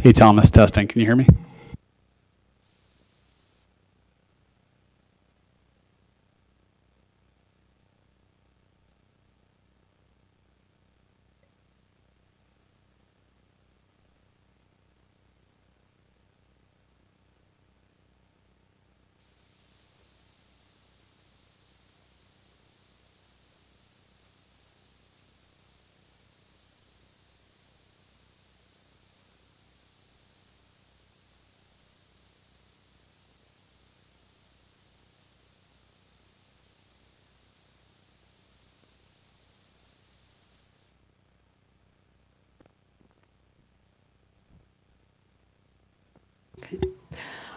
Hey, Thomas, testing. Can you hear me?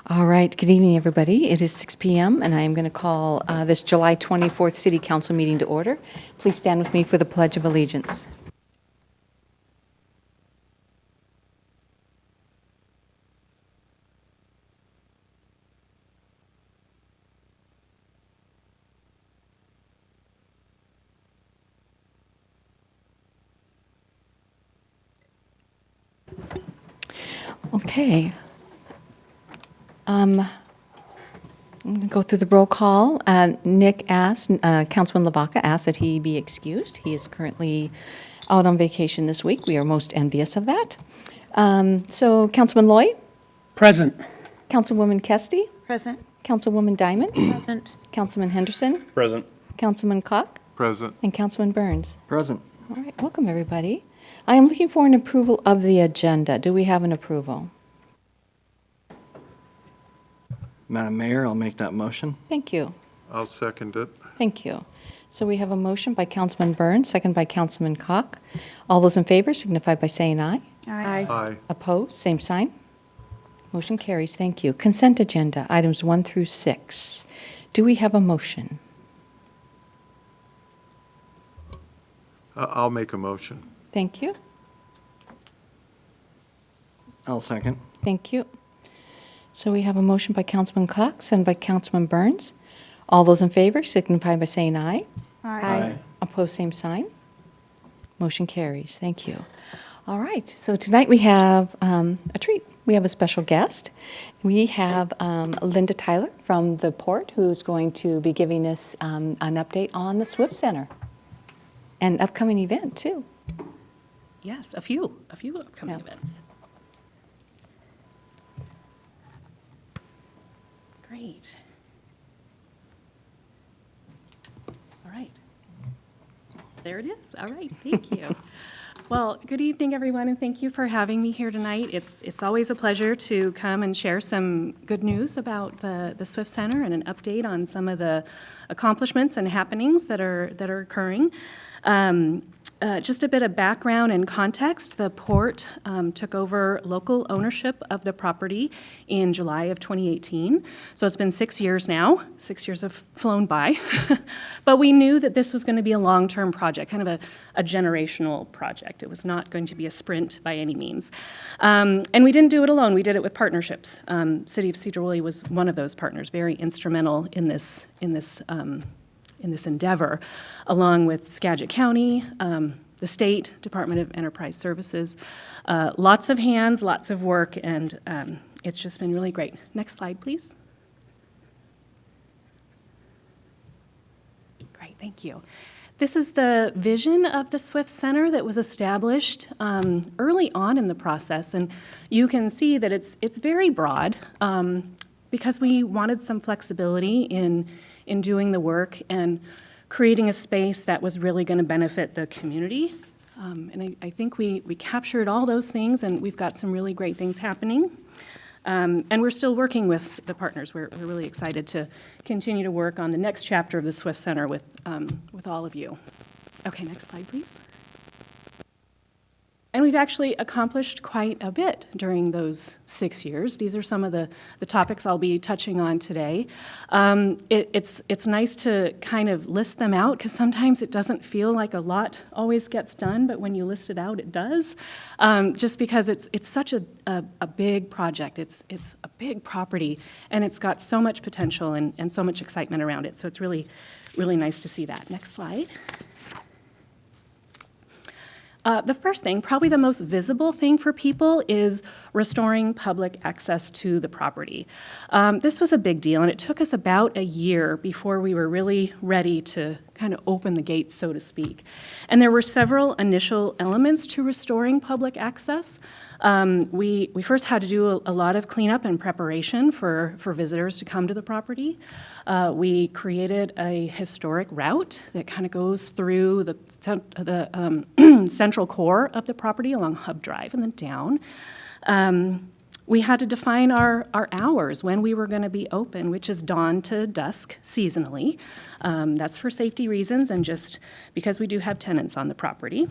All right, good evening, everybody. It is 6 p.m., and I am going to call this July 24th City Council meeting to order. Please stand with me for the Pledge of Allegiance. Okay. I'm going to go through the roll call. Nick asked, Councilman Lavaca asked that he be excused. He is currently out on vacation this week. We are most envious of that. So, Councilman Loy, Present. Councilwoman Kesty, Present. Councilwoman Diamond, Present. Councilman Henderson, Present. Councilman Cock, Present. and Councilman Burns. Present. All right, welcome, everybody. I am looking for an approval of the agenda. Do we have an approval? Madam Mayor, I'll make that motion. Thank you. I'll second it. Thank you. So we have a motion by Councilman Burns, second by Councilman Cock. All those in favor signify by saying aye. Aye. Aye. Opposed, same sign. Motion carries. Thank you. Consent agenda, items 1 through 6. Do we have a motion? I'll make a motion. Thank you. I'll second. Thank you. So we have a motion by Councilman Cox and by Councilman Burns. All those in favor signify by saying aye. Aye. Opposed, same sign. Motion carries. Thank you. All right. So tonight we have a treat. We have a special guest. We have Linda Tyler from the Port, who's going to be giving us an update on the Swift Center, an upcoming event too. Yes, a few upcoming Yeah. events. Great. All right. There it is. All right, thank you. Well, good evening, everyone, and thank you for having me here tonight. It's always a pleasure to come and share some good news about the Swift Center and an update on some of the accomplishments and happenings that are occurring. Just a bit of background and context. The Port took over local ownership of the property in July of 2018. So it's been 6 years now. 6 years have flown by. But we knew that this was going to be a long-term project, kind of a generational project. It was not going to be a sprint by any means. And we didn't do it alone. We did it with partnerships. City of Sedro-Woolley was one of those partners, very instrumental in this endeavor, along with Skagit County, the State Department of Enterprise Services. Lots of hands, lots of work, and it's just been really great. Next slide, please. Great, thank you. This is the vision of the Swift Center that was established early on in the process, and you can see that it's very broad because we wanted some flexibility in doing the work and creating a space that was really going to benefit the community. And I think we captured all those things, and we've got some really great things happening. And we're still working with the partners. We're really excited to continue to work on the next chapter of the Swift Center with all of you. Okay, next slide, please. And we've actually accomplished quite a bit during those 6 years. These are some of the topics I'll be touching on today. It's nice to kind of list them out because sometimes it doesn't feel like a lot always gets done, but when you list it out, it does. Just because it's such a big project. It's a big property, and it's got so much potential and so much excitement around it. So it's really, really nice to see that. Next slide. The first thing, probably the most visible thing for people, is restoring public access to the property. This was a big deal, and it took us about a year before we were really ready to kind of open the gates, so to speak. And there were several initial elements to restoring public access. We first had to do a lot of cleanup and preparation for visitors to come to the property. We created a historic route that kind of goes through the central core of the property along Hub Drive and then down. We had to define our hours when we were going to be open, which is dawn to dusk seasonally. That's for safety reasons and just because we do have tenants on the property.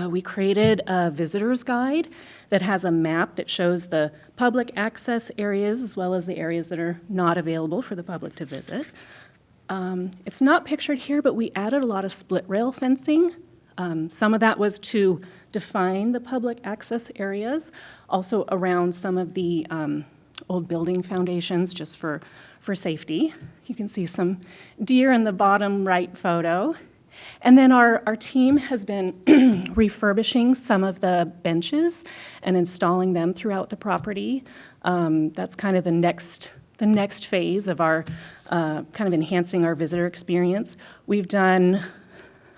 We created a visitor's guide that has a map that shows the public access areas as well as the areas that are not available for the public to visit. It's not pictured here, but we added a lot of split rail fencing. Some of that was to define the public access areas, also around some of the old building foundations just for safety. You can see some deer in the bottom right photo. And then our team has been refurbishing some of the benches and installing them throughout the property. That's kind of the next phase of our kind of enhancing our visitor experience. We've done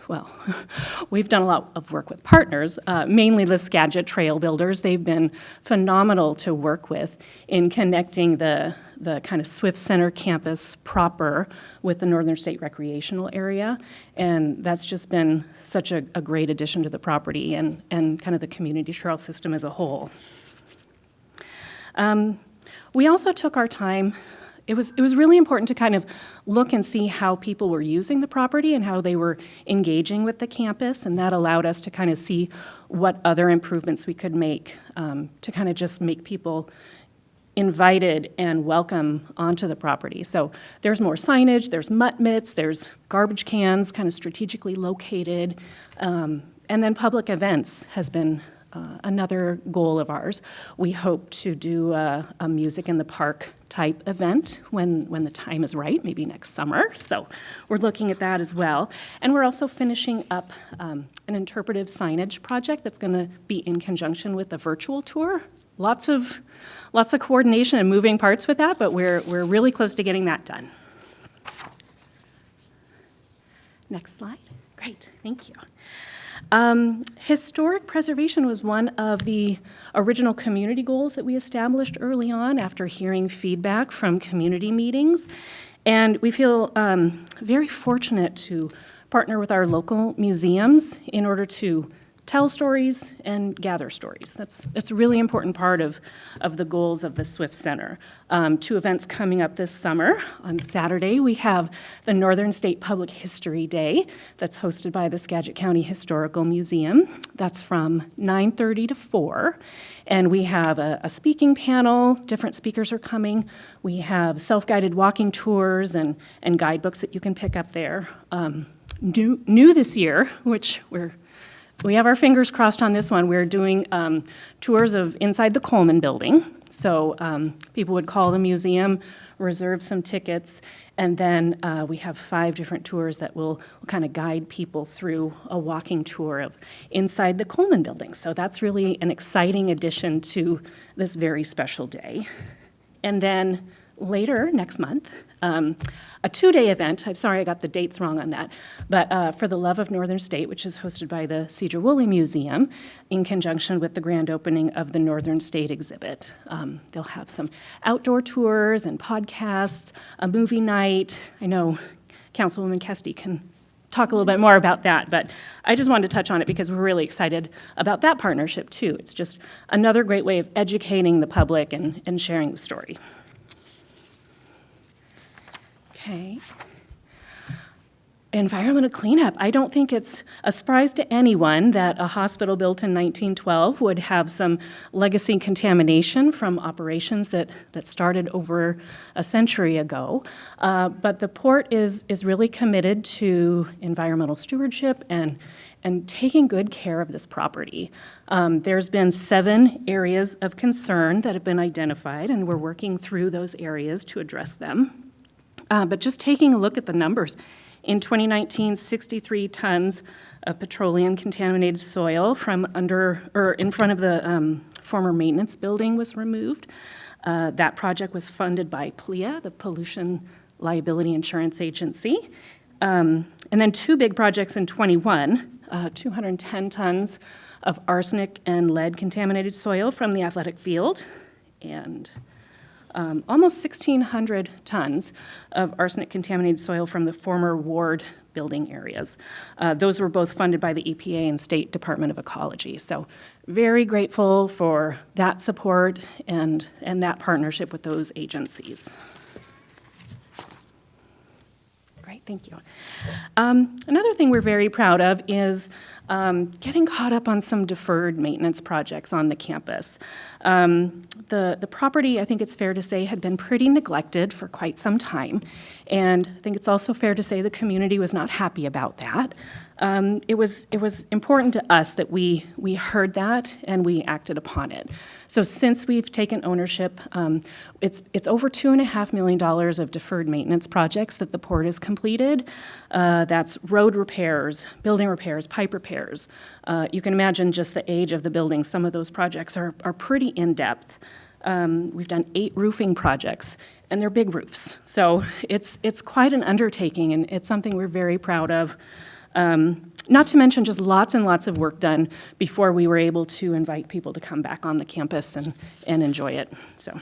a lot of work with partners, mainly the Skagit Trail Builders. They've been phenomenal to work with in connecting the kind of Swift Center campus proper with the Northern State Recreational Area. And that's just been such a great addition to the property and kind of the community trail system as a whole. We also took our time. It was really important to kind of look and see how people were using the property and how they were engaging with the campus, and that allowed us to kind of see what other improvements we could make to kind of just make people invited and welcome onto the property. So there's more signage, there's mutt mitts, there's garbage cans kind of strategically located, and then public events has been another goal of ours. We hope to do a music in the park type event when the time is right, maybe next summer. So we're looking at that as well. And we're also finishing up an interpretive signage project that's going to be in conjunction with the virtual tour. Lots of coordination and moving parts with that, but we're really close to getting that done. Next slide. Great, thank you. Historic preservation was one of the original community goals that we established early on after hearing feedback from community meetings. And we feel very fortunate to partner with our local museums in order to tell stories and gather stories. That's a really important part of the goals of the Swift Center. 2 events coming up this summer. On Saturday, we have the Northern State Public History Day that's hosted by the Skagit County Historical Museum. That's from 9:30 to 4. And we have a speaking panel. Different speakers are coming. We have self-guided walking tours and guidebooks that you can pick up there. New this year, which we have our fingers crossed on this one. We're doing tours of inside the Coleman building. So people would call the museum, reserve some tickets, and then we have 5 different tours that will kind of guide people through a walking tour of inside the Coleman building. So that's really an exciting addition to this very special day. And then later next month, a 2-day event. I'm sorry I got the dates wrong on that, but for the Love of Northern State, which is hosted by the Sedro-Woolley Museum in conjunction with the grand opening of the Northern State exhibit. They'll have some outdoor tours and podcasts, a movie night. I know Councilwoman Kesty can talk a little bit more about that, but I just wanted to touch on it because we're really excited about that partnership too. It's just another great way of educating the public and sharing the story. Okay. Environmental cleanup. I don't think it's a surprise to anyone that a hospital built in 1912 would have some legacy contamination from operations that started over a century ago. But the port is really committed to environmental stewardship and taking good care of this property. There's been 7 areas of concern that have been identified, and we're working through those areas to address them. But just taking a look at the numbers, in 2019, 63 tons of petroleum contaminated soil from under, or in front of the former maintenance building was removed. That project was funded by PLIA, the Pollution Liability Insurance Agency. And then two big projects in 21, 210 tons of arsenic and lead contaminated soil from the athletic field, and almost 1,600 tons of arsenic contaminated soil from the former ward building areas. Those were both funded by the EPA and State Department of Ecology. So very grateful for that support and that partnership with those agencies. Great, thank you. Another thing we're very proud of is getting caught up on some deferred maintenance projects on the campus. The property, I think it's fair to say, had been pretty neglected for quite some time, and I think it's also fair to say the community was not happy about that. It was important to us that we heard that and we acted upon it. So since we've taken ownership, it's over $2.5 million of deferred maintenance projects that the port has completed. That's road repairs, building repairs, pipe repairs. You can imagine just the age of the building. Some of those projects are pretty in-depth. We've done 8 roofing projects, and they're big roofs. So it's quite an undertaking, and it's something we're very proud of. Not to mention just lots and lots of work done before we were able to invite people to come back on the campus and enjoy it. So,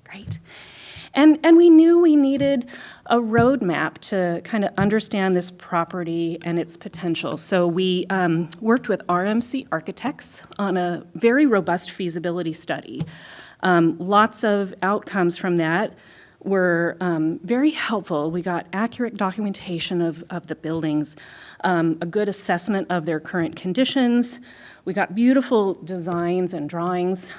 great. And we knew we needed a roadmap to kind of understand this property and its potential. So we worked with RMC Architects on a very robust feasibility study. Lots of outcomes from that were very helpful. We got accurate documentation of the buildings, a good assessment of their current conditions. We got beautiful designs and drawings.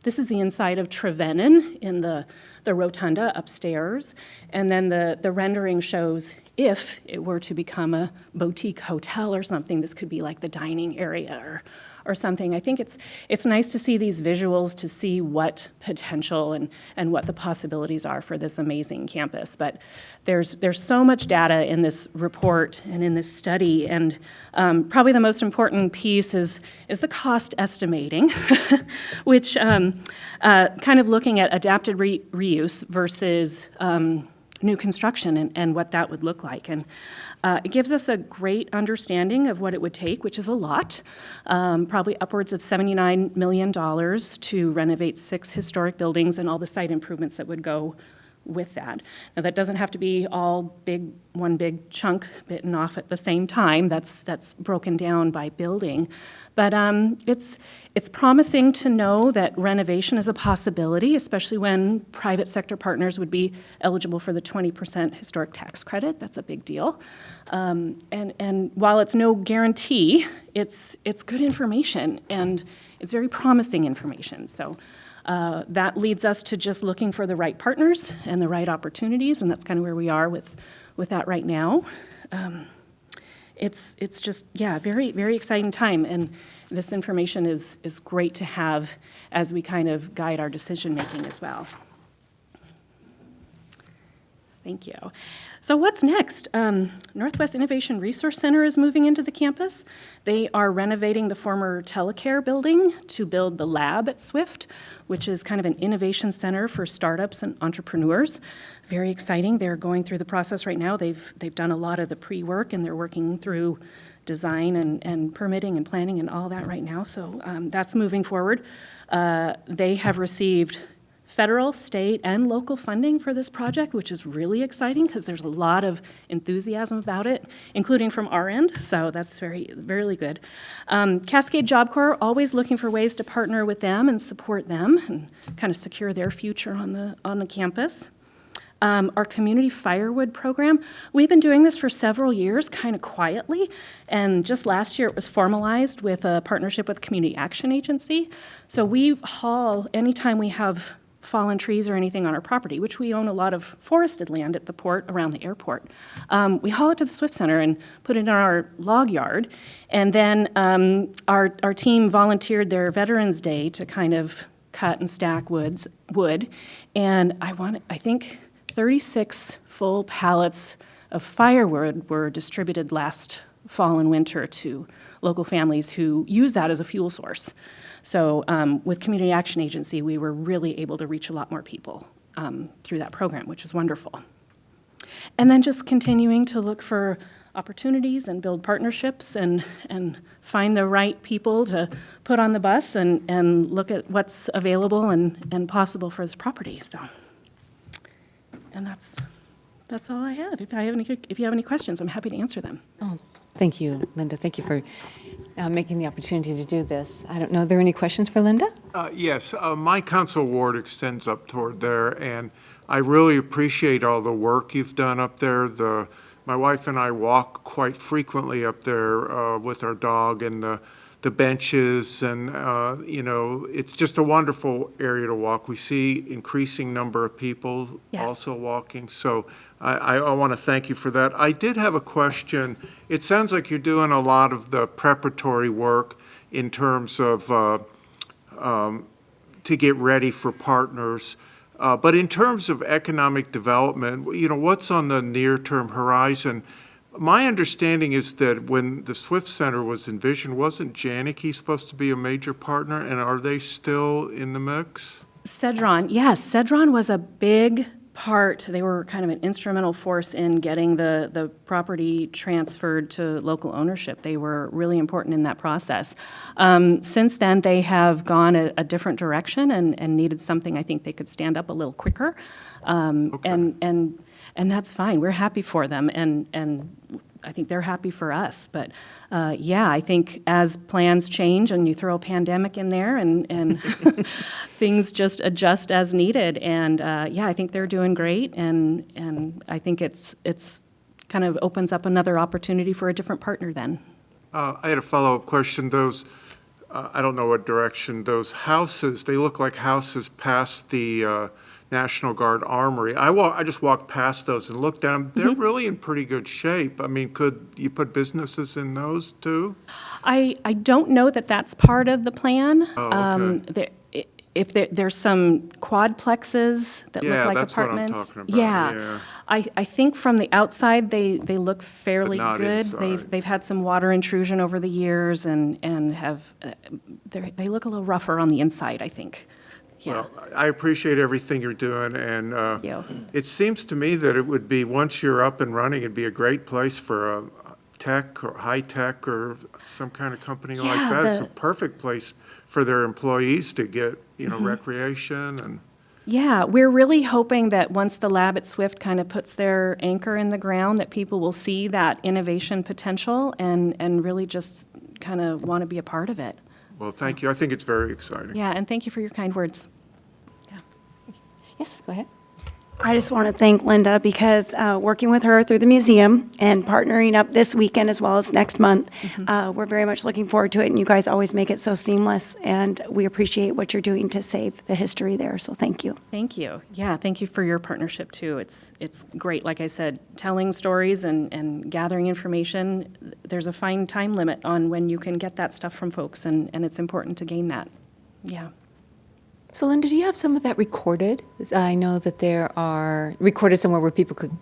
This is the inside of Trevenin in the rotunda upstairs. And then the rendering shows if it were to become a boutique hotel or something, this could be like the dining area or something. I think it's nice to see these visuals, to see what potential and what the possibilities are for this amazing campus. But there's so much data in this report and in this study, and probably the most important piece is the cost estimating, which kind of looking at adapted reuse versus new construction and what that would look like. And it gives us a great understanding of what it would take, which is a lot, probably upwards of $79 million to renovate 6 historic buildings and all the site improvements that would go with that. Now, that doesn't have to be all one big chunk bitten off at the same time. That's broken down by building. But it's promising to know that renovation is a possibility, especially when private sector partners would be eligible for the 20% historic tax credit. That's a big deal. And while it's no guarantee, it's good information, and it's very promising information. So that leads us to just looking for the right partners and the right opportunities, and that's kind of where we are with that right now. It's just, yeah, very, very exciting time, and this information is great to have as we kind of guide our decision-making as well. Thank you. So what's next? Northwest Innovation Resource Center is moving into the campus. They are renovating the former telecare building to build the lab at Swift, which is kind of an innovation center for startups and entrepreneurs. Very exciting. They're going through the process right now. They've done a lot of the pre-work, and they're working through design and permitting and planning and all that right now. So that's moving forward. They have received federal, state, and local funding for this project, which is really exciting because there's a lot of enthusiasm about it, including from our end, so that's very, very good. Cascade Job Corps, always looking for ways to partner with them and support them and kind of secure their future on the campus. Our community firewood program, we've been doing this for several years, kind of quietly, and just last year it was formalized with a partnership with Community Action Agency. So we haul, anytime we have fallen trees or anything on our property, which we own a lot of forested land at the port around the airport. We haul it to the Swift Center and put it in our log yard. And then our team volunteered their Veterans Day to kind of cut and stack wood, and I think 36 full pallets of firewood were distributed last fall and winter to local families who use that as a fuel source. So with Community Action Agency, we were really able to reach a lot more people through that program, which is wonderful. And then just continuing to look for opportunities and build partnerships and find the right people to put on the bus and look at what's available and possible for this property. So, and that's all I have. If you have any questions, I'm happy to answer them. Oh, thank you, Linda. Thank you for making the opportunity to do this. I don't know, are there any questions for Linda? Yes, my council ward extends up toward there, and I really appreciate all the work you've done up there. My wife and I walk quite frequently up there with our dog, and the benches, and it's just a wonderful area to walk. We see increasing number of people Yes. also walking, so I want to thank you for that. I did have a question. It sounds like you're doing a lot of the preparatory work in terms of to get ready for partners. But in terms of economic development, what's on the near-term horizon? My understanding is that when the Swift Center was envisioned, wasn't Janicki supposed to be a major partner, and are they still in the mix? Sedron, yes, Sedron was a big part. They were kind of an instrumental force in getting the property transferred to local ownership. They were really important in that process. Since then, they have gone a different direction and needed something I think they could stand up a little quicker. And that's fine. We're happy for them, and I think they're happy for us. But yeah, I think as plans change and you throw a pandemic in there and things just adjust as needed. And yeah, I think they're doing great, and I think it's kind of opens up another opportunity for a different partner then. I had a follow-up question. Those, I don't know what direction, those houses, they look like houses past the National Guard Armory. I just walked past those and looked at them. They're really in pretty good shape. I mean, could you put businesses in those too? I don't know that that's part of the plan. Oh, okay. There's some quadplexes that Yeah, look like that's what I'm apartments. talking about, yeah. I think from the outside they look fairly But not good. inside. They've had some water intrusion over the years and have they look a little rougher on the inside, I think. Yeah. Well, I appreciate everything you're doing, and you. it seems to me that it would be, once you're up and running, it'd be a great place for a tech or high tech or some kind of company like Yeah, that. It's a perfect place for their employees to get, recreation and. Yeah, we're really hoping that once the lab at Swift kind of puts their anchor in the ground, that people will see that innovation potential and really just kind of want to be a part of it. Well, thank you. I think it's very exciting. Yeah, and thank you for your kind words. Yes, go ahead. I just want to thank Linda because working with her through the museum and partnering up this weekend as well as next month, we're very much looking forward to it, and you guys always make it so seamless, and we appreciate what you're doing to save the history there, so thank you. Thank you. Yeah, thank you for your partnership, too. It's great, like I said, telling stories and gathering information. There's a fine time limit on when you can get that stuff from folks, and it's important to gain that. Yeah. So Linda, do you have some of that recorded? I know that there are recorded somewhere where people could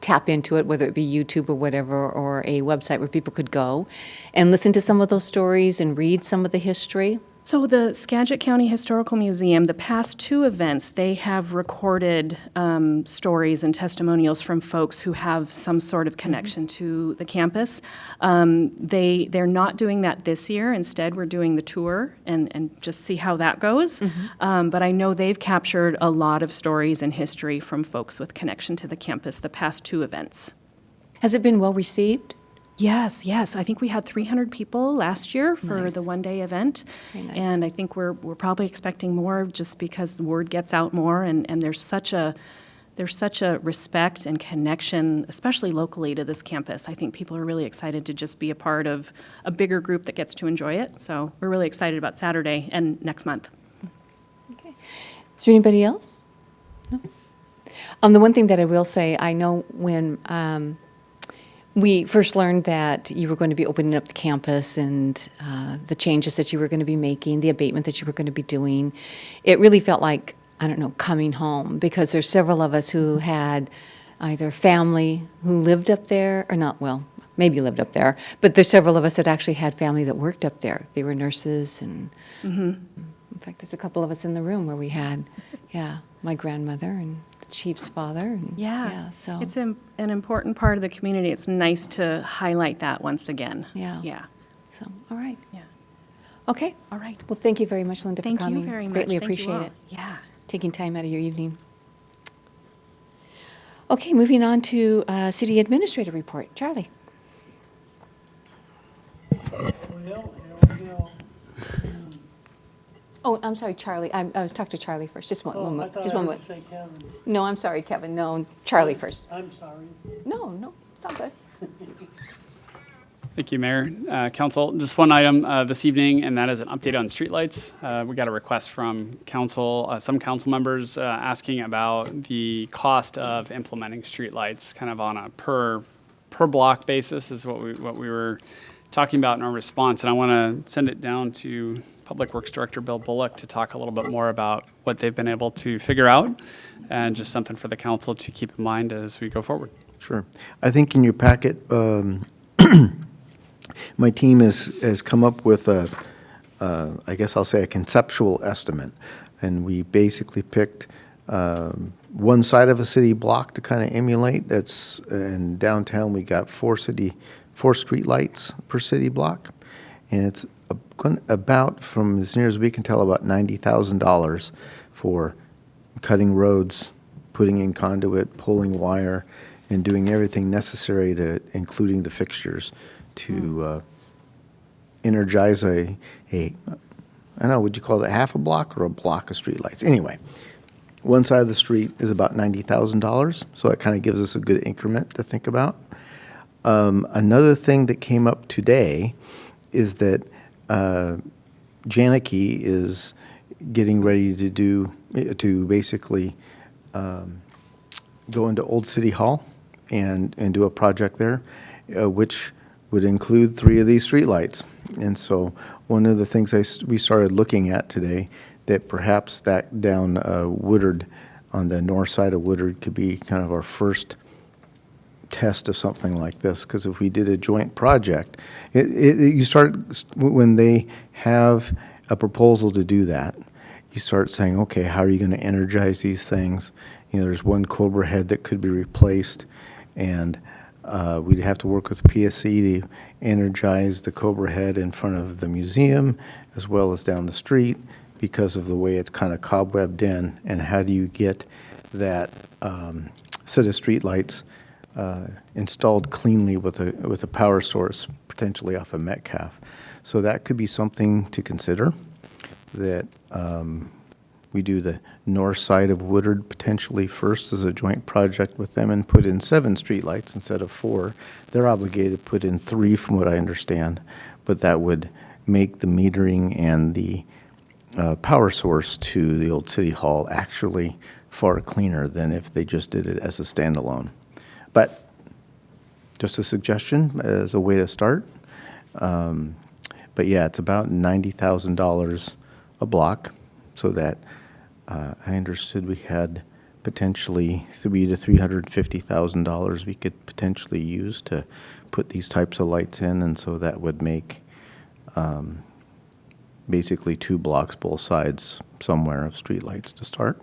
tap into it, whether it be YouTube or whatever, or a website where people could go and listen to some of those stories and read some of the history. So the Skagit County Historical Museum, the past two events, they have recorded stories and testimonials from folks who have some sort of connection to the campus. They're not doing that this year. Instead, we're doing the tour and just see how that goes. But I know they've captured a lot of stories and history from folks with connection to the campus the past two events. Has it been well received? Yes. I think we had 300 people last year for Nice. the one-day event. Very nice. And I think we're probably expecting more just because the word gets out more and there's such a respect and connection, especially locally, to this campus. I think people are really excited to just be a part of a bigger group that gets to enjoy it. So we're really excited about Saturday and next month. Okay. Is there anybody else? No? The one thing that I will say, I know when we first learned that you were going to be opening up the campus and the changes that you were going to be making, the abatement that you were going to be doing, it really felt like, I don't know, coming home, because there's several of us who had either family who lived up there, or not, well, maybe lived up there, but there's several of us that actually had family that worked up there. They were nurses, and in fact, there's a couple of us in the room where we had, my grandmother and the chief's father. And, Yeah. so. It's an important part of the community. It's nice to highlight that once again. Yeah. Yeah. So, all right. Yeah. Okay. All right. Well, thank you very much, Linda, Thank for coming. you very much. Greatly Thank you appreciate all. it. Yeah. Taking time out of your evening. Okay, moving on to City Administrator Report. Charlie. Well, here we go. Oh, I'm sorry, Charlie. I was talking to Charlie first. Just one Oh, I moment. thought Just I one heard you moment. say Kevin. No, I'm sorry, Kevin. No, Charlie first. I'm sorry. No, it's all good. Thank you, Mayor. Council, just one item this evening, and that is an update on streetlights. We got a request from council, some council members asking about the cost of implementing streetlights, kind of on a per block basis is what we were talking about in our response. And I want to send it down to Public Works Director Bill Bullock to talk a little bit more about what they've been able to figure out, and just something for the council to keep in mind as we go forward. Sure. I think in your packet, my team has come up with I guess I'll say a conceptual estimate. And we basically picked one side of a city block to kind of emulate. That's in downtown, we got four street lights per city block. And it's about, from as near as we can tell, about $90,000 for cutting roads, putting in conduit, pulling wire, and doing everything necessary to, including the fixtures, to energize I don't know, would you call it half a block or a block of streetlights? Anyway, one side of the street is about $90,000, so that kind of gives us a good increment to think about. Another thing that came up today is that Janicki is getting ready to basically go into Old City Hall and do a project there, which would include 3 of these streetlights. And so one of the things we started looking at today, that perhaps that down Woodard, on the north side of Woodard, could be kind of our first test of something like this. Because if we did a joint project, you start, when they have a proposal to do that, you start saying, okay, how are you going to energize these things? You know, there's one Cobra head that could be replaced, and we'd have to work with PSC to energize the Cobra head in front of the museum as well as down the street, because of the way it's kind of cobwebbed in. And how do you get that set of streetlights installed cleanly with a power source, potentially off of Metcalf? So that could be something to consider, that we do the north side of Woodard potentially first as a joint project with them, and put in 7 streetlights instead of 4. They're obligated to put in 3 from what I understand, but that would make the metering and the power source to the old city hall actually far cleaner than if they just did it as a standalone. But just a suggestion as a way to start. But yeah, it's about $90,000 a block, so that I understood we had potentially $300,000 to $350,000 we could potentially use to put these types of lights in, and so that would make basically 2 blocks, both sides, somewhere of streetlights to start.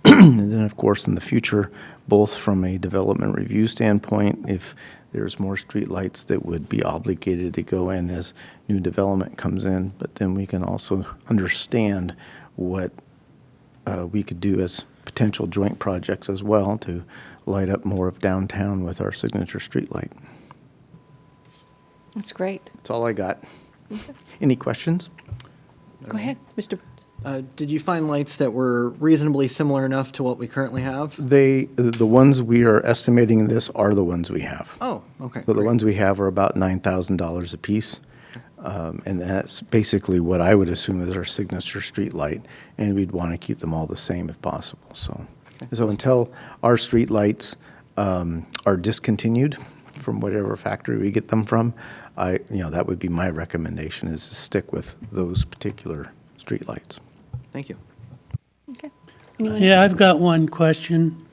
And then, of course, in the future, both from a development review standpoint, if there's more streetlights that would be obligated to go in as new development comes in, but then we can also understand what we could do as potential joint projects as well to light up more of downtown with our signature streetlight. That's great. That's all I got. Any questions? Go ahead, Mr. Did you find lights that were reasonably similar enough to what we currently have? The ones we are estimating in this are the ones we have. Oh, okay. So the great. ones we have are about $9,000 a piece. And that's basically what I would assume is our signature street light, and we'd want to keep them all the same if possible. So until our street lights are discontinued from whatever factory we get them from, that would be my recommendation, is to stick with those particular streetlights. Thank you. Okay. Yeah, I've got one question.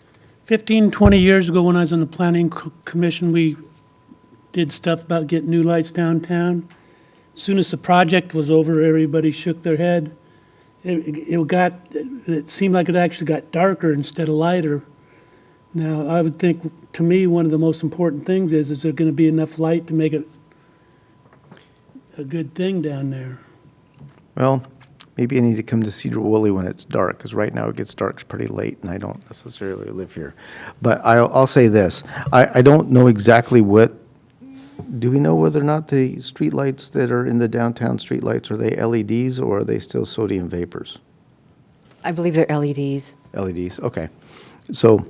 15, 20 years ago, when I was on the planning commission, we did stuff about getting new lights downtown. As soon as the project was over, everybody shook their head. It seemed like it actually got darker instead of lighter. Now, I would think, to me, one of the most important things is there going to be enough light to make it a good thing down there? Well, maybe I need to come to Sedro-Woolley when it's dark, because right now it gets dark pretty late, and I don't necessarily live here. But I'll say this. I don't know exactly do we know whether or not the streetlights that are in the downtown streetlights, are they LEDs or are they still sodium vapors? I believe they're LEDs. LEDs, okay. So,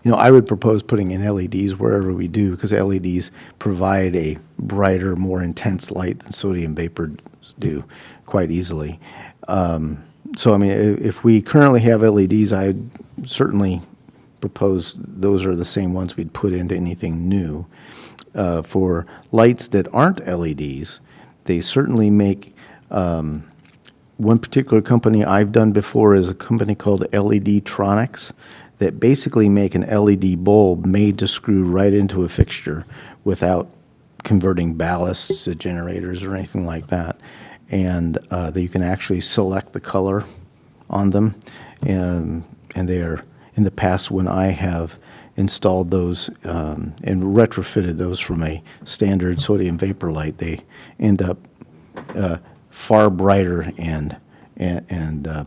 I would propose putting in LEDs wherever we do, because LEDs provide a brighter, more intense light than sodium vapors do quite easily. If we currently have LEDs, I'd certainly propose those are the same ones we'd put into anything new. For lights that aren't LEDs, they certainly make, one particular company I've done before is a company called LED Tronics, that basically make an LED bulb made to screw right into a fixture without converting ballasts to generators or anything like that. And that you can actually select the color on them. And they are, in the past, when I have installed those and retrofitted those from a standard sodium vapor light, they end up far brighter and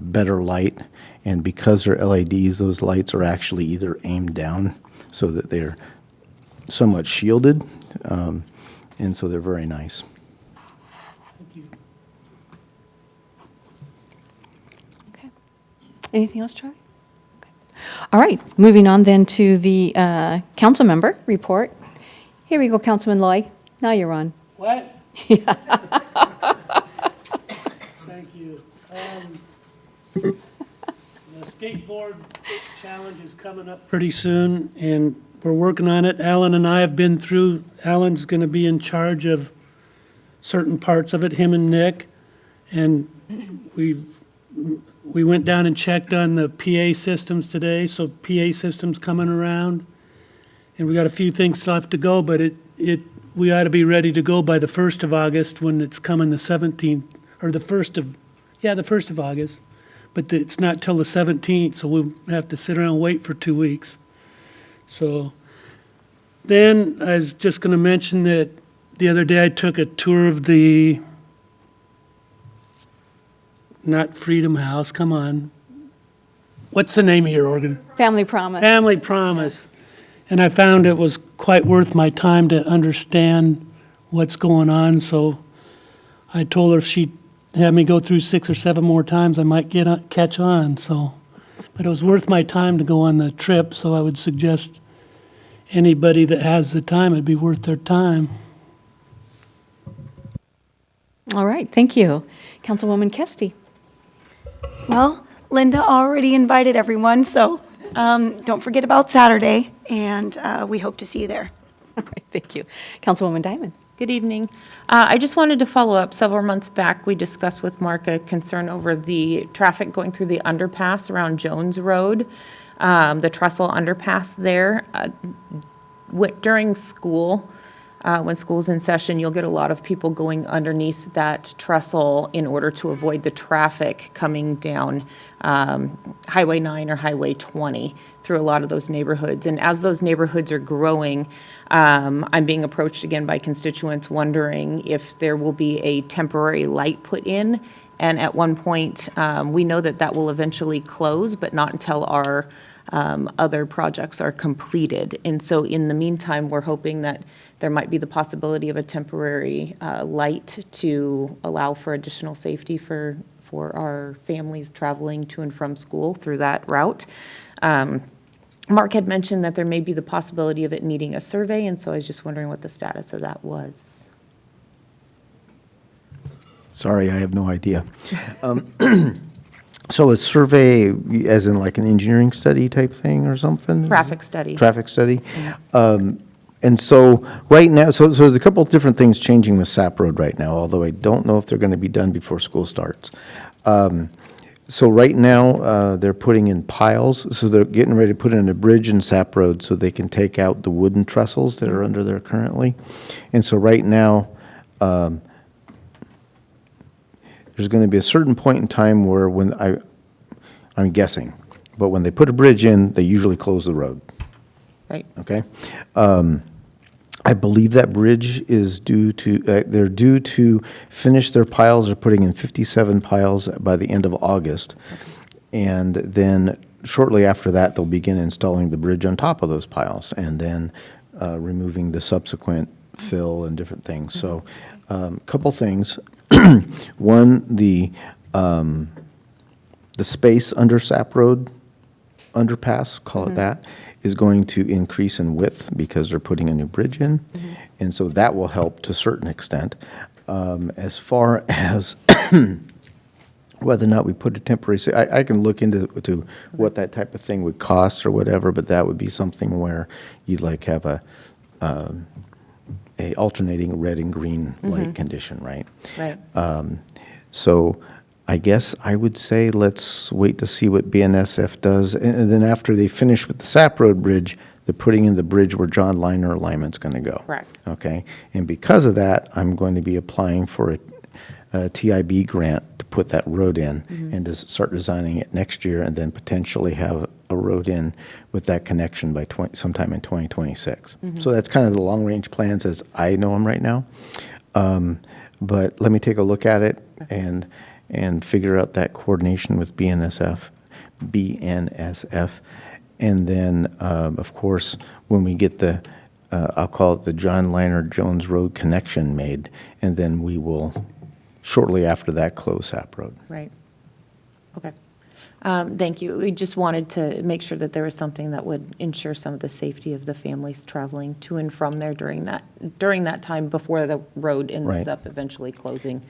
better light. And because they're LEDs, those lights are actually either aimed down so that they're somewhat shielded, and so they're very nice. Thank you. Okay. Anything else, Charlie? Okay. All right, moving on then to the council member report. Here we go, Councilman Loy. Now you're on. What? Thank you. The skateboard challenge is coming up pretty soon, and we're working on it. Alan and I have been through, Alan's going to be in charge of certain parts of it, him and Nick. And we went down and checked on the PA systems today, so PA systems coming around. And we got a few things left to go, but we ought to be ready to go by the 1st of August, when it's coming the 17th, or the 1st of August. But it's not till the 17th, so we'll have to sit around and wait for 2 weeks. So then I was just going to mention that the other day I took a tour of the, not Freedom House, come on. What's the name of your organ? Family Promise. Family Promise. And I found it was quite worth my time to understand what's going on, so I told her if she had me go through 6 or 7 more times, I might catch on, so. But it was worth my time to go on the trip, so I would suggest anybody that has the time, it'd be worth their time. All right, thank you. Councilwoman Kesty. Well, Linda already invited everyone, so don't forget about Saturday, and we hope to see you there. All right, thank you. Councilwoman Diamond. Good evening. I just wanted to follow up. Several months back, we discussed with Mark a concern over the traffic going through the underpass around Jones Road, the trestle underpass there. During school, when school's in session, you'll get a lot of people going underneath that trestle in order to avoid the traffic coming down Highway 9 or Highway 20 through a lot of those neighborhoods. And as those neighborhoods are growing, I'm being approached again by constituents wondering if there will be a temporary light put in. And at one point, we know that will eventually close, but not until our other projects are completed. And so in the meantime, we're hoping that there might be the possibility of a temporary light to allow for additional safety for our families traveling to and from school through that route. Mark had mentioned that there may be the possibility of it needing a survey, and so I was just wondering what the status of that was. Sorry, I have no idea. So a survey, as in like an engineering study type thing or something? Traffic study. Traffic study. And so, right now, so there's a couple of different things changing with Sap Road right now, although I don't know if they're going to be done before school starts. So right now, they're putting in piles, so they're getting ready to put in a bridge in Sap Road so they can take out the wooden trestles that are under there currently. And so right now, there's going to be a certain point in time where I'm guessing, but when they put a bridge in, they usually close the road. Right. Okay? I believe that bridge is they're due to finish their piles. They're putting in 57 piles by the end of August. And then shortly after that, they'll begin installing the bridge on top of those piles and then removing the subsequent fill and different things. So, a couple things. One, the space under Sap Road underpass, call it that, is going to increase in width because they're putting a new bridge in. And so that will help to a certain extent. As far as whether or not we put a temporary, I can look into what that type of thing would cost or whatever, but that would be something where you'd like have a alternating red and green light condition, right? Right. So I guess I would say let's wait to see what BNSF does. And then after they finish with the Sap Road Bridge, they're putting in the bridge where John Liner alignment's going to go. Correct. Okay? And because of that, I'm going to be applying for a TIB grant to put that road in and to start designing it next year and then potentially have a road in with that connection by sometime in 2026. So that's kind of the long-range plans as I know them right now. But let me take a look at it and figure out that coordination with BNSF. And then, of course, when we get the, I'll call it the John Liner Jones Road connection made, and then we will, shortly after that, close Sap Road. Right. Okay. Thank you. We just wanted to make sure that there was something that would ensure some of the safety of the families traveling to and from there during that time before the road ends Right. up eventually closing.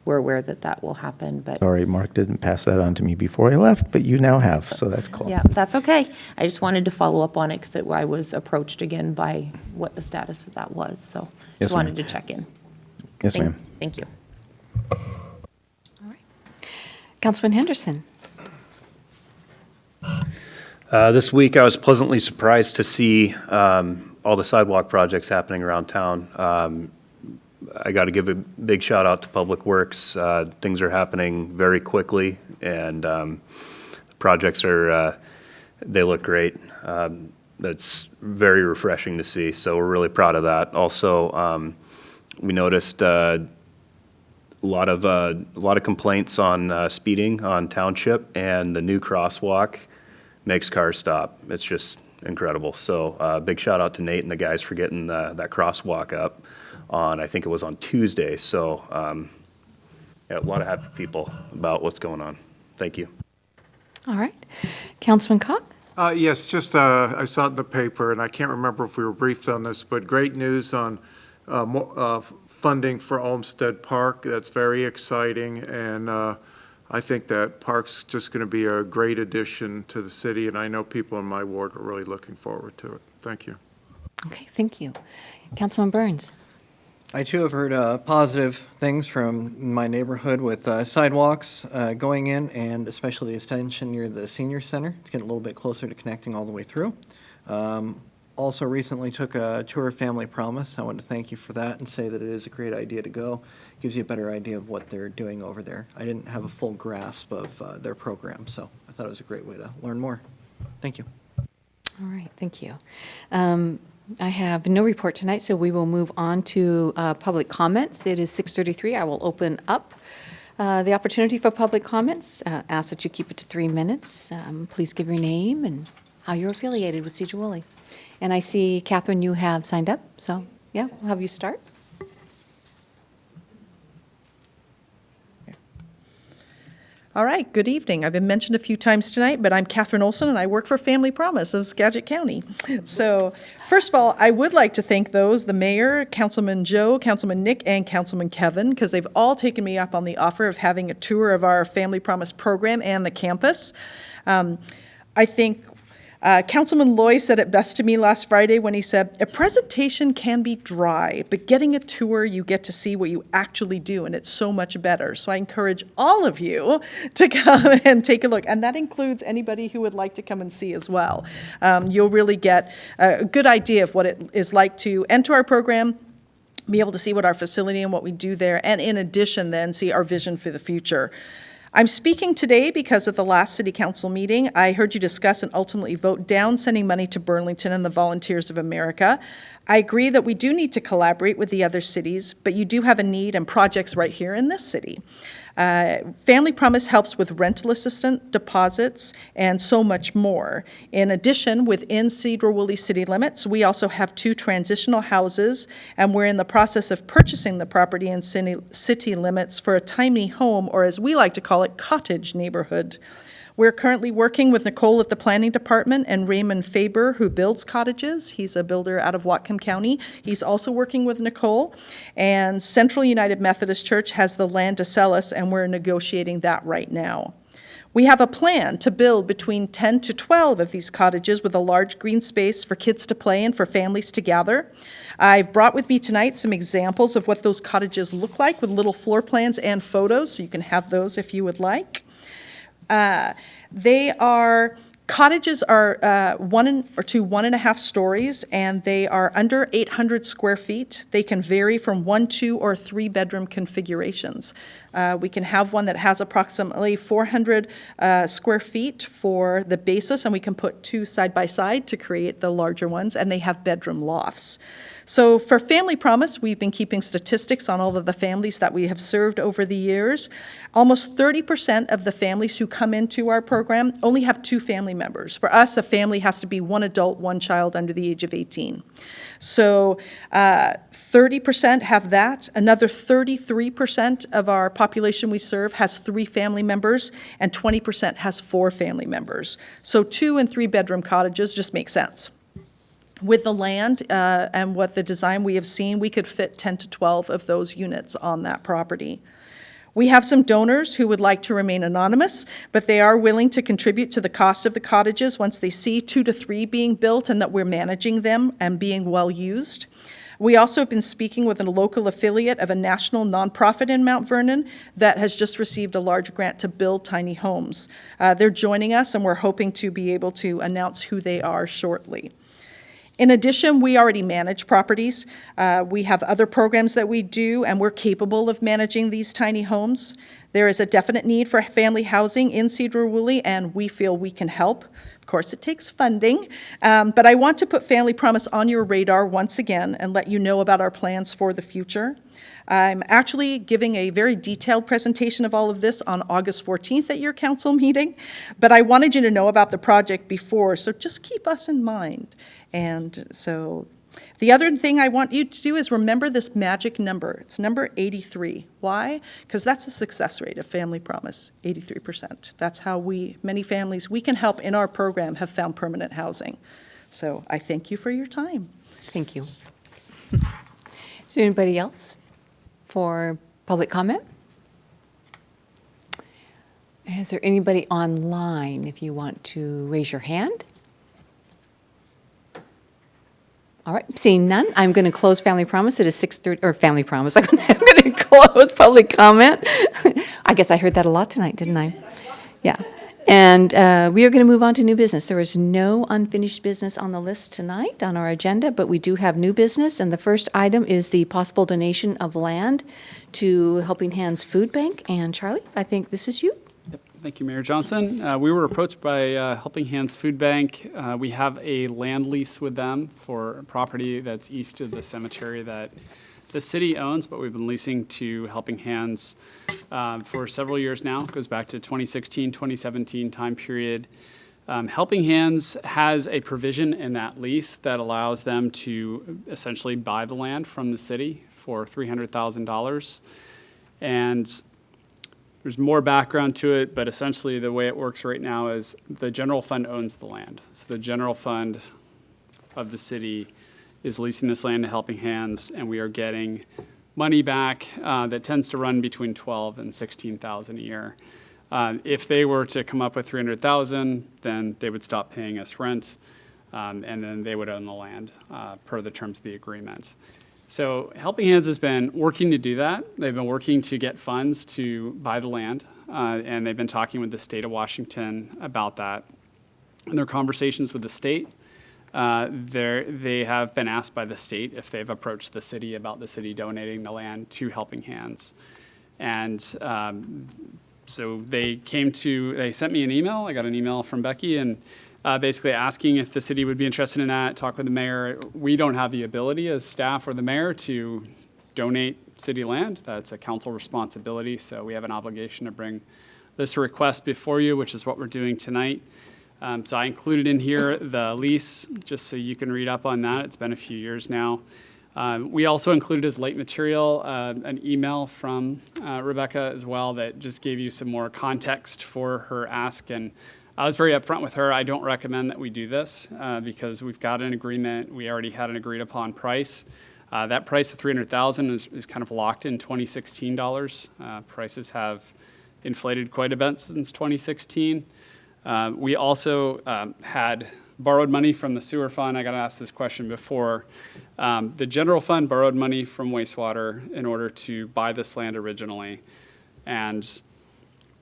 We're aware that that will happen, but Sorry, Mark didn't pass that on to me before I left, but you now have, so that's cool. yeah, that's okay. I just wanted to follow up on it because I was approached again by what the status of that was, so Yes, just wanted ma'am. to check in. Yes, ma'am. Thank you. Councilman Henderson. This week, I was pleasantly surprised to see all the sidewalk projects happening around town. I got to give a big shout out to Public Works. Things are happening very quickly, and projects they look great. That's very refreshing to see, so we're really proud of that. Also, we noticed a lot of complaints on speeding on Township, and the new crosswalk makes cars stop. It's just incredible. So big shout out to Nate and the guys for getting that crosswalk up on, I think it was on Tuesday. So yeah, a lot of happy people about what's going on. Thank you. All right. Councilman Cock? Yes, just, I saw it in the paper, and I can't remember if we were briefed on this, but great news on funding for Olmsted Park. That's very exciting, and I think that park's just going to be a great addition to the city, and I know people in my ward are really looking forward to it. Thank you. Okay, thank you. Councilman Burns? I too have heard positive things from my neighborhood with sidewalks going in, and especially the extension near the senior center. It's getting a little bit closer to connecting all the way through. Also recently took a tour of Family Promise. I want to thank you for that and say that it is a great idea to go. Gives you a better idea of what they're doing over there. I didn't have a full grasp of their program, so I thought it was a great way to learn more. Thank you. All right, thank you. I have no report tonight, so we will move on to public comments. It is 6:33. I will open up the opportunity for public comments. Ask that you keep it to 3 minutes. Please give your name and how you're affiliated with Sedro-Woolley. And I see, Catherine, you have signed up, so yeah, we'll have you start. All right, good evening. I've been mentioned a few times tonight, but I'm Catherine Olson, and I work for Family Promise of Skagit County. So, first of all, I would like to thank the mayor, Councilman Joe, Councilman Nick, and Councilman Kevin, because they've all taken me up on the offer of having a tour of our Family Promise program and the campus. I think Councilman Loy said it best to me last Friday when he said, "A presentation can be dry, but getting a tour, you get to see what you actually do, and it's so much better." So I encourage all of you to come and take a look, and that includes anybody who would like to come and see as well. You'll really get a good idea of what it is like to enter our program, be able to see what our facility and what we do there, and in addition then see our vision for the future. I'm speaking today because at the last City Council meeting, I heard you discuss and ultimately vote down sending money to Burlington and the Volunteers of America. I agree that we do need to collaborate with the other cities, but you do have a need and projects right here in this city. Family Promise helps with rental assistance, deposits, and so much more. In addition, within Sedro-Woolley city limits, we also have 2 transitional houses, and we're in the process of purchasing the property in city limits for a tiny home, or as we like to call it, cottage neighborhood. We're currently working with Nicole at the Planning Department and Raymond Faber, who builds cottages. He's a builder out of Whatcom County. He's also working with Nicole. And Central United Methodist Church has the land to sell us, and we're negotiating that right now. We have a plan to build between 10 to 12 of these cottages with a large green space for kids to play and for families to gather. I've brought with me tonight some examples of what those cottages look like with little floor plans and photos, so you can have those if you would like. Cottages are 1 to 1.5 stories, and they are under 800 square feet. They can vary from 1, 2, or 3 bedroom configurations. We can have one that has approximately 400 square feet for the basis, and we can put 2 side by side to create the larger ones, and they have bedroom lofts. So for Family Promise, we've been keeping statistics on all of the families that we have served over the years. Almost 30% of the families who come into our program only have 2 family members. For us, a family has to be 1 adult, 1 child under the age of 18. So 30% have that. Another 33% of our population we serve has 3 family members, and 20% has 4 family members. So 2 and 3 bedroom cottages just make sense. With the land and what the design we have seen, we could fit 10 to 12 of those units on that property. We have some donors who would like to remain anonymous, but they are willing to contribute to the cost of the cottages once they see 2 to 3 being built and that we're managing them and being well used. We also have been speaking with a local affiliate of a national nonprofit in Mount Vernon that has just received a large grant to build tiny homes. They're joining us, and we're hoping to be able to announce who they are shortly. In addition, we already manage properties. We have other programs that we do, and we're capable of managing these tiny homes. There is a definite need for family housing in Sedro-Woolley, and we feel we can help. Of course, it takes funding, but I want to put Family Promise on your radar once again and let you know about our plans for the future. I'm actually giving a very detailed presentation of all of this on August 14th at your council meeting, but I wanted you to know about the project before, so just keep us in mind. And so the other thing I want you to do is remember this magic number. It's number 83. Why? Because that's the success rate of Family Promise, 83%. That's how many families we can help in our program have found permanent housing. So I thank you for your time. Thank you. Is there anybody else for public comment? Is there anybody online if you want to raise your hand? All right, seeing none, I'm going to close Family Promise. It is 6:30, or Family Promise. I'm going to close public comment. I guess I heard that a lot tonight, didn't I? Yeah. And we are going to move on to new business. There is no unfinished business on the list tonight on our agenda, but we do have new business. And the first item is the possible donation of land to Helping Hands Food Bank. And Charlie, I think this is you. Thank you, Mayor Johnson. We were approached by Helping Hands Food Bank. We have a land lease with them for a property that's east of the cemetery that the city owns, but we've been leasing to Helping Hands for several years now. It goes back to 2016, 2017 time period. Helping Hands has a provision in that lease that allows them to essentially buy the land from the city for $300,000. And there's more background to it, but essentially the way it works right now is the general fund owns the land. So the general fund of the city is leasing this land to Helping Hands, and we are getting money back that tends to run between $12,000 and $16,000 a year. If they were to come up with 300,000, then they would stop paying us rent, and then they would own the land per the terms of the agreement. So Helping Hands has been working to do that. They've been working to get funds to buy the land, and they've been talking with the state of Washington about that. In their conversations with the state, they have been asked by the state if they've approached the city about the city donating the land to Helping Hands. And so they sent me an email. I got an email from Becky and basically asking if the city would be interested in that, talk with the mayor. We don't have the ability as staff or the mayor to donate city land. That's a council responsibility, so we have an obligation to bring this request before you, which is what we're doing tonight. So I included in here the lease, just so you can read up on that. It's been a few years now. We also included as late material an email from Rebecca as well that just gave you some more context for her ask. And I was very upfront with her. I don't recommend that we do this because we've got an agreement. We already had an agreed upon price. That price of $300,000 is kind of locked in 2016 dollars. Prices have inflated quite a bit since 2016. We also had borrowed money from the sewer fund. I got asked this question before. The general fund borrowed money from wastewater in order to buy this land originally, and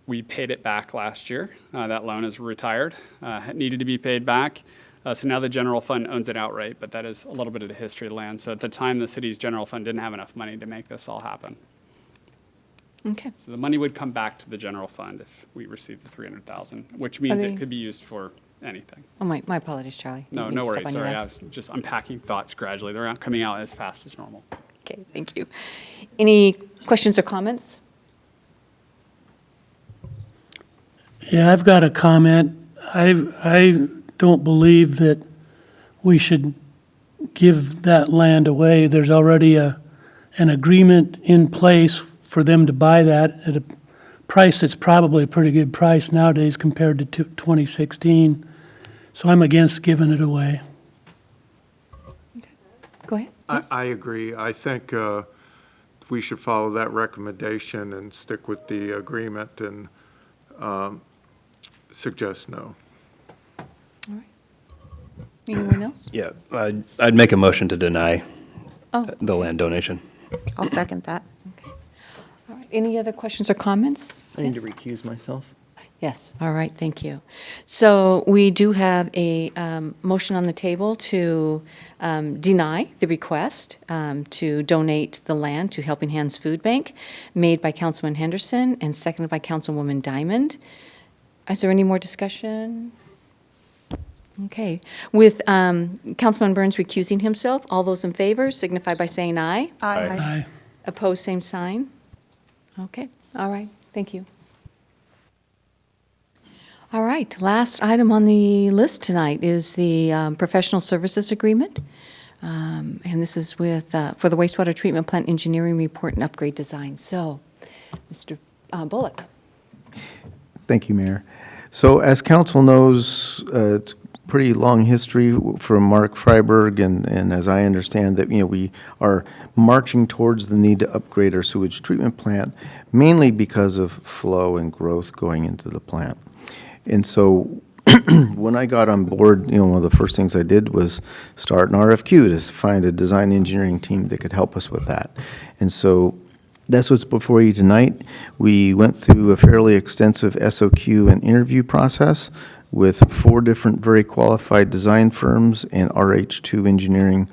we paid it back last year. That loan is retired. It needed to be paid back. So now the general fund owns it outright, but that is a little bit of the history of the land. So at the time, the city's general fund didn't have enough money to make this all happen. Okay. So the money would come back to the general fund if we received the 300,000, which means they- it could be used for anything. Oh, my apologies, Charlie. No, Didn't mean no to step worries. on you Sorry, there. I was just unpacking thoughts gradually. They're not coming out as fast as normal. Okay, thank you. Any questions or comments? Yeah, I've got a comment. I don't believe that we should give that land away. There's already an agreement in place for them to buy that at a price that's probably a pretty good price nowadays compared to 2016. So I'm against giving it away. Go ahead. I agree. I think we should follow that recommendation and stick with the agreement and suggest no. All right. Anyone else? Yeah, I'd make a motion to deny Oh, the land donation. I'll second that. all right. Any other questions or comments? I need to recuse myself. Yes, all right, thank you. So we do have a motion on the table to deny the request to donate the land to Helping Hands Food Bank, made by Councilman Henderson and seconded by Councilwoman Diamond. Is there any more discussion? Okay. With Councilman Burns recusing himself, all those in favor signify by saying aye. Aye. Opposed, same sign. Okay, all right, thank you. All right, last item on the list tonight is the professional services agreement. And this is with, for the wastewater treatment plant engineering report and upgrade design. So, Mr. Bullock. Thank you, Mayor. So as council knows, it's pretty long history from Mark Freiberg, and as I understand that, we are marching towards the need to upgrade our sewage treatment plant, mainly because of flow and growth going into the plant. And so when I got on board, one of the first things I did was start an RFQ to find a design engineering team that could help us with that. And so that's what's before you tonight. We went through a fairly extensive SOQ and interview process with 4 different very qualified design firms, and RH2 Engineering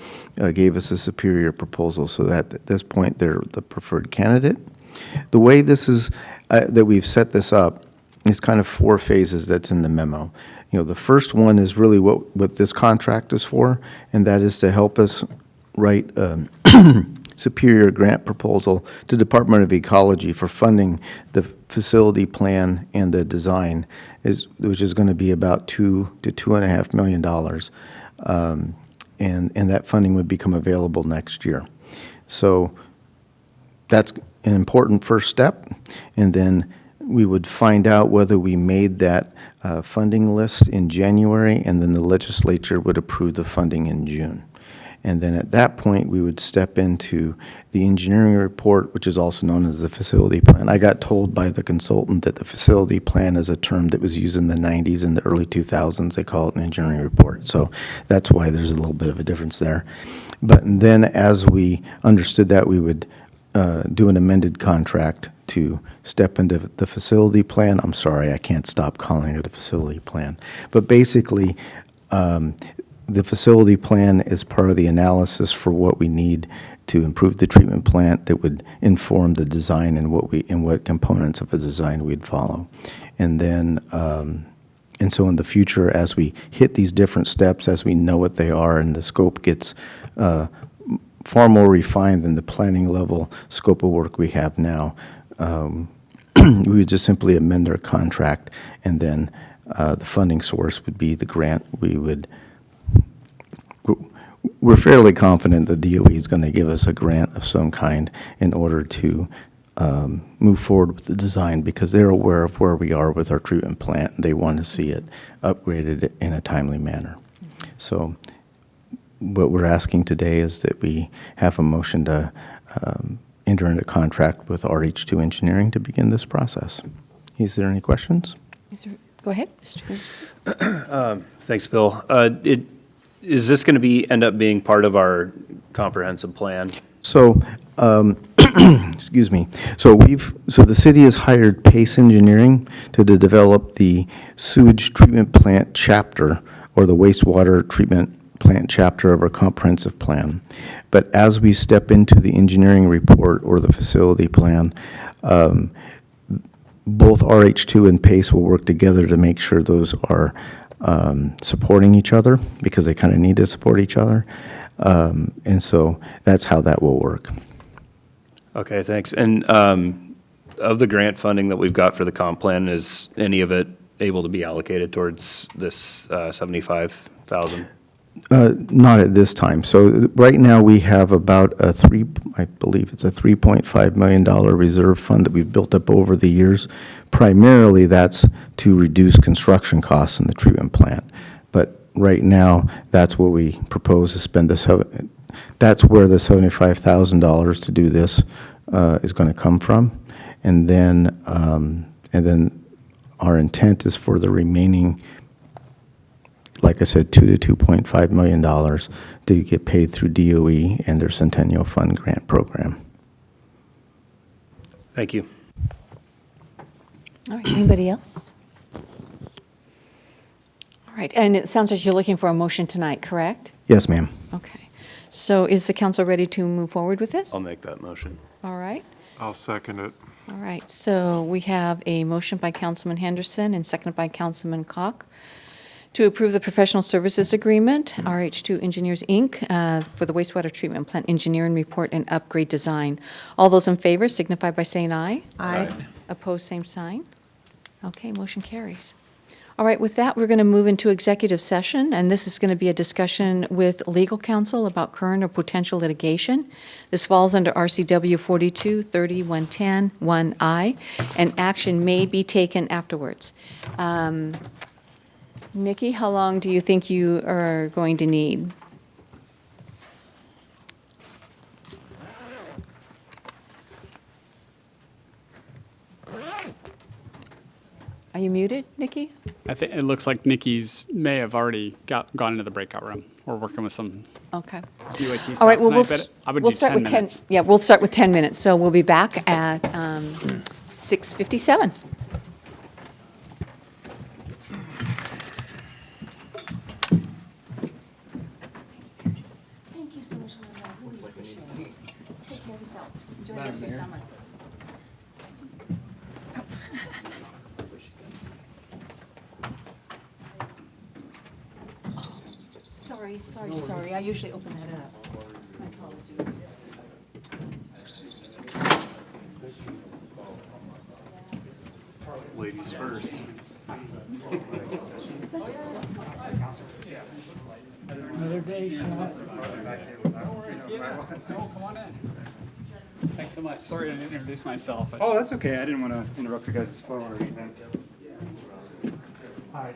gave us a superior proposal, so that at this point they're the preferred candidate. The way this is, that we've set this up, is kind of 4 phases that's in the memo. The first one is really what this contract is for, and that is to help us write superior grant proposal to Department of Ecology for funding the facility plan and the design, which is going to be about $2 to $2.5 million. And that funding would become available next year. So that's an important first step. And then we would find out whether we made that funding list in January, and then the legislature would approve the funding in June. And then at that point, we would step into the engineering report, which is also known as the facility plan. I got told by the consultant that the facility plan is a term that was used in the 90s and the early 2000s. They call it an engineering report. So that's why there's a little bit of a difference there. But then as we understood that, we would do an amended contract to step into the facility plan. I'm sorry, I can't stop calling it a facility plan. But basically, the facility plan is part of the analysis for what we need to improve the treatment plant that would inform the design and what components of a design we'd follow. And then, and so in the future, as we hit these different steps, as we know what they are, and the scope gets far more refined than the planning level scope of work we have now, we would just simply amend our contract, and then the funding source would be the grant. We're fairly confident the DOE is going to give us a grant of some kind in order to move forward with the design, because they're aware of where we are with our treatment plant, and they want to see it upgraded in a timely manner. So what we're asking today is that we have a motion to enter into contract with RH2 Engineering to begin this process. Is there any questions? Go ahead, Mr. Richardson. Thanks, Bill. Is this going to end up being part of our comprehensive plan? So, excuse me. So the city has hired Pace Engineering to develop the sewage treatment plant chapter, or the wastewater treatment plant chapter of our comprehensive plan. But as we step into the engineering report or the facility plan, both RH2 and PACE will work together to make sure those are supporting each other, because they kind of need to support each other. And so that's how that will work. Okay, thanks. And of the grant funding that we've got for the comp plan, is any of it able to be allocated towards this 75,000? Not at this time. So right now, we have about I believe it's a $3.5 million reserve fund that we've built up over the years. Primarily, that's to reduce construction costs in the treatment plant. But right now, that's what we propose to spend that's where the $75,000 to do this is going to come from. And then our intent is for the remaining, like I said, $2 to $2.5 million to get paid through DOE and their Centennial Fund grant program. Thank you. All right, anybody else? All right, and it sounds like you're looking for a motion tonight, correct? Yes, ma'am. Okay. So is the council ready to move forward with this? I'll make that motion. All right. I'll second it. All right, so we have a motion by Councilman Henderson and seconded by Councilman Koch to approve the professional services agreement, RH2 Engineers, Inc., for the wastewater treatment plant engineering report and upgrade design. All those in favor signify by saying aye. Aye. Opposed, same sign. Okay, motion carries. All right, with that, we're going to move into executive session, and this is going to be a discussion with legal counsel about current or potential litigation. This falls under RCW 42-30-110-1I, and action may be taken afterwards. Nikki, how long do you think you are going to need? Are you muted, Nikki? I think it looks like Nikki's may have already gone into the breakout room. We're working with some Okay. UAT stuff All right, well, tonight, but I would we'll do start 10 with minutes. Yeah, we'll start with 10 minutes. So we'll be back at 6:57. Thank you so much, Linda. I really appreciate it. Take care of yourself. Enjoy the rest of your summer. Sorry. I usually open that up. My apologies. Ladies first. Another day, Sean. Come on in. Thanks so much. Sorry I didn't introduce myself. Oh, that's okay. I didn't want to interrupt your guys' flow or anything. All right.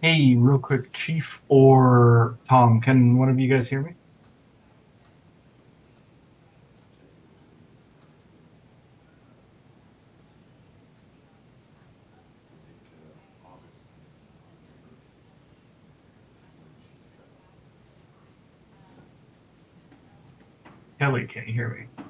Hey, real quick, Chief or Tom, can one of you guys hear me? Kelly, can you hear me?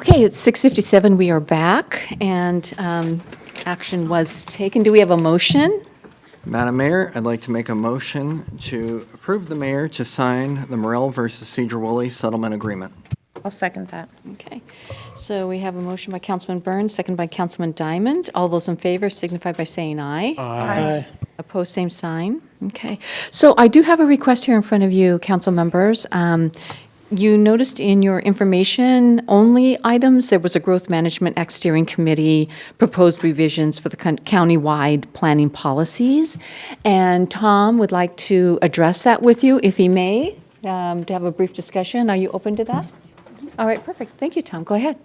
Okay, it's 6:57, we are back, and action was taken. Do we have a motion? Madam Mayor, I'd like to make a motion to approve the mayor to sign the Morel versus Sedro-Woolley settlement agreement. I'll second that. Okay, so we have a motion by Councilman Burns, second by Councilman Diamond. All those in favor signify by saying aye. Aye. Opposed, same sign. Okay, so I do have a request here in front of you, council members. You noticed in your information-only items, there was a Growth Management Act Steering Committee proposed revisions for the county-wide planning policies. And Tom would like to address that with you, if he may, to have a brief discussion. Are you open to that? All right, perfect. Thank you, Tom. Go ahead.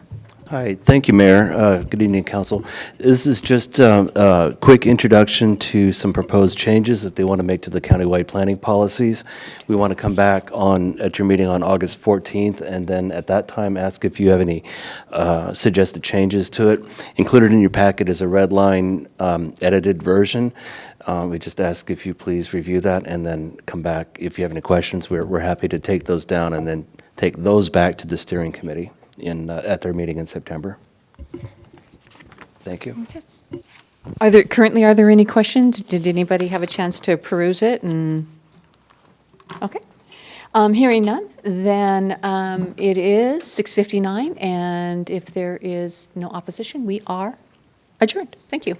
Hi, thank you, Mayor. Good evening, Council. This is just a quick introduction to some proposed changes that they want to make to the countywide planning policies. We want to come back at your meeting on August 14th, and then at that time, ask if you have any suggested changes to it. Included in your packet is a red line edited version. We just ask if you please review that and then come back. If you have any questions, we're happy to take those down and then take those back to the steering committee at their meeting in September. Thank you. Are there any questions? Did anybody have a chance to peruse it? Okay. Hearing none, then it is 6:59, and if there is no opposition, we are adjourned. Thank you.